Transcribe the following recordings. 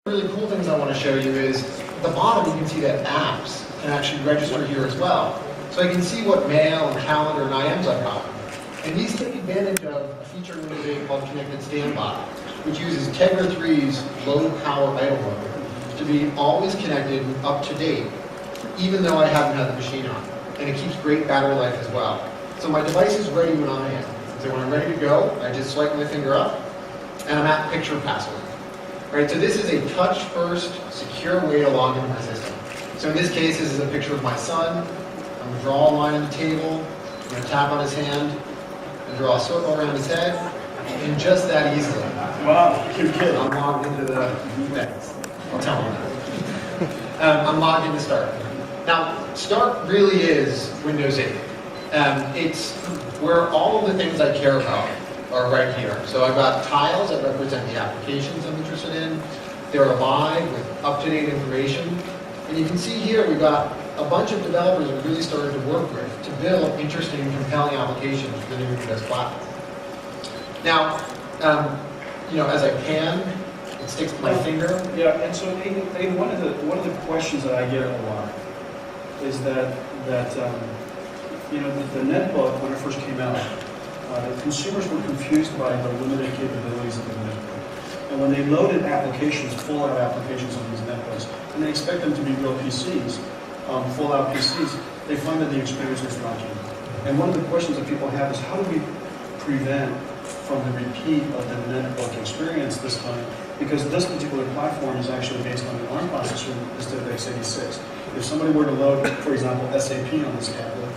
Really cool things I want to show you is at the bottom you can see that apps can actually register here as well. So I can see what mail and calendar and IMs I've gotten. And these take advantage of a feature in Windows 8 called Connected Standby, which uses Tegra 3's low power idle mode to be always connected and up to date, even though I haven't had the machine on. And it keeps great battery life as well. So my device is ready when I am. So when I'm ready to go, I just swipe my finger up, and I'm at picture password. Right, so this is a touch-first, secure way to log into my system. So in this case, this is a picture of my son. I'm going to draw a line on the table. I'm going to tap on his hand and draw a circle around his head, and just that easily. Wow, you're kidding. I'm logged into the events. I'll tell him that. I'm logged into Start. Now, Start really is Windows 8. It's where all of the things I care about are right here. So I've got tiles that represent the applications I'm interested in. They're live with up-to-date information. And you can see here we've got a bunch of developers that really started to work with to build interesting and compelling applications for the new Windows platform. Now, as I pan, it sticks to my finger. Yeah, and so Aiden, one of the questions that I get a lot is that the netbook, when it first came out, the consumers were confused by the limited capabilities of the netbook. And when they loaded applications, full-out applications on these netbooks, and they expect them to be real PCs, full-out PCs, they find that the experience was lacking. And one of the questions that people have is, how do we prevent from the repeat of the netbook experience this time? Because this particular platform is actually based on an ARM processor instead of x86. If somebody were to load, for example, SAP on this tablet,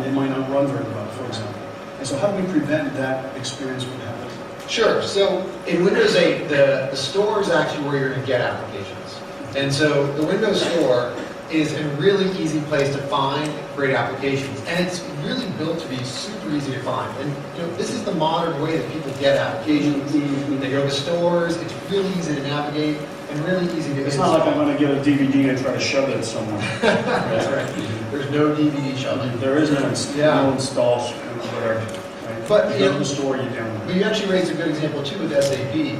it might not run very well, for example. And so how do we prevent that experience from happening? Sure. So in Windows 8, the store is actually where you're going to get applications. And so the Windows Store is a really easy place to find great applications. And it's really built to be super easy to find. And this is the modern way that people get applications. They go to stores, it's really easy to navigate, and really easy to install. It's not like I'm going to get a DVD and try to shove it somewhere. That's right. There's no DVD shoving. There is no install whatever. Right? But you go to the store, you download. But you actually raised a good example too with SAP.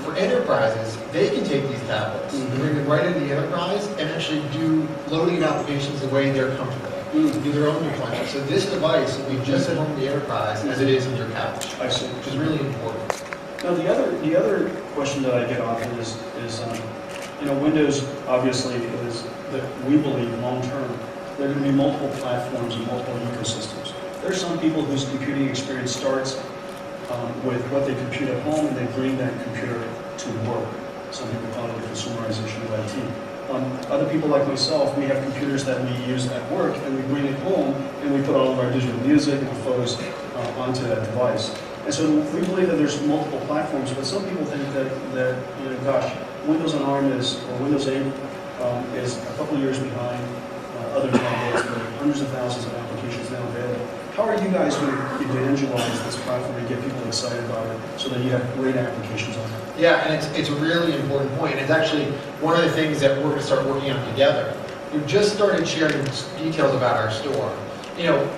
For enterprises, they can take these tablets, bring them right into the enterprise, and actually do loading applications the way they're comfortable. Do their own deployment. So this device will be just at home in the enterprise as it is in your couch. I see. Which is really important. Now the other question that I get often is Windows obviously is that we believe long term there are going to be multiple platforms and multiple ecosystems. There are some people whose computing experience starts with what they compute at home, and they bring that computer to work. Some people call it the consumerization of IT. Other people like myself, we have computers that we use at work, and we bring it home, and we put all of our digital music and photos onto that device. And so we believe that there's multiple platforms, but some people think that Windows on ARM or Windows 8 is a couple of years behind other tablets. There are hundreds of thousands of applications now available. How are you guys going to evangelize this platform and get people excited about it so that you have great applications on it? Yeah, and it's a really important point. It's actually one of the things that we're going to start working on together. We've just started sharing details about our store.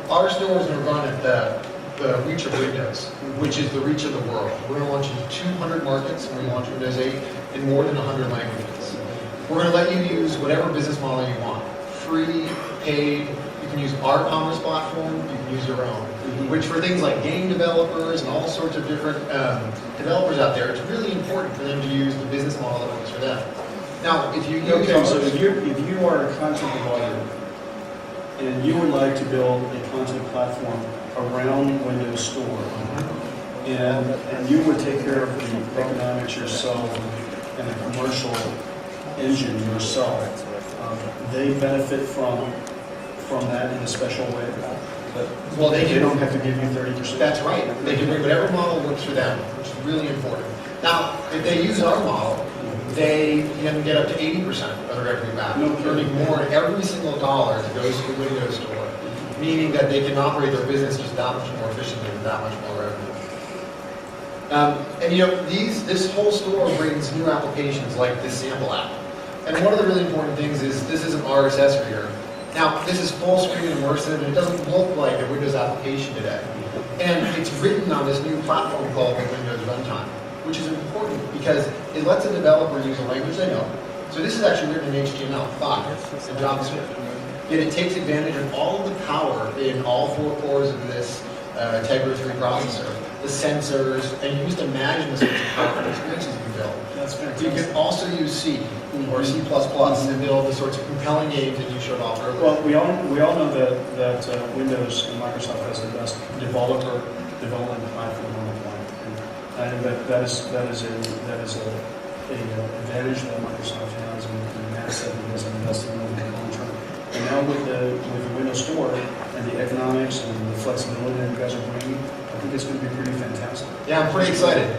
Our store is going to run at the reach of Windows, which is the reach of the world. We're going to launch in 200 markets, and we're going to launch Windows 8 in more than 100 languages. We're going to let you use whatever business model you want. Free, paid. You can use our commerce platform, you can use your own. Which for things like game developers and all sorts of different developers out there, it's really important for them to use the business model that works for them. Now, if you use so if you are a content provider and you would like to build a content platform around Windows Store, and you would take care of the economics yourself and the commercial engine yourself, they benefit from that in a special way. But they don't have to give you 30%. That's right. They can bring whatever model works for them, which is really important. Now, if they use our model, they can get up to 80% of the revenue back, earning more in every single dollar that goes to the Windows Store, meaning that they can operate their business just that much more efficiently with that much more revenue. This whole store brings new applications like this sample app. And one of the really important things is this is an RSS reader. Now, this is full screen immersive, and it doesn't look like a Windows application today. And it's written on this new platform called the Windows Runtime. which is important because it lets a developer use a language they know. So this is actually written in HTML5 and JavaScript. Yet it takes advantage of all of the power in all 4 cores of this Tegra 3 processor, the sensors, and you just imagine the sorts of powerful experiences you can build. That's You fantastic. can also use C or C++ to build the sorts of compelling games that you showed off earlier. Well, we all know that Windows and Microsoft has the best development platform on the planet, and I think that is a advantage that Microsoft has and an asset that has invested in the long term. And now with the Windows Store and the economics and the flexibility that you guys are bringing, I think it's going to be pretty fantastic. Yeah, I'm pretty excited.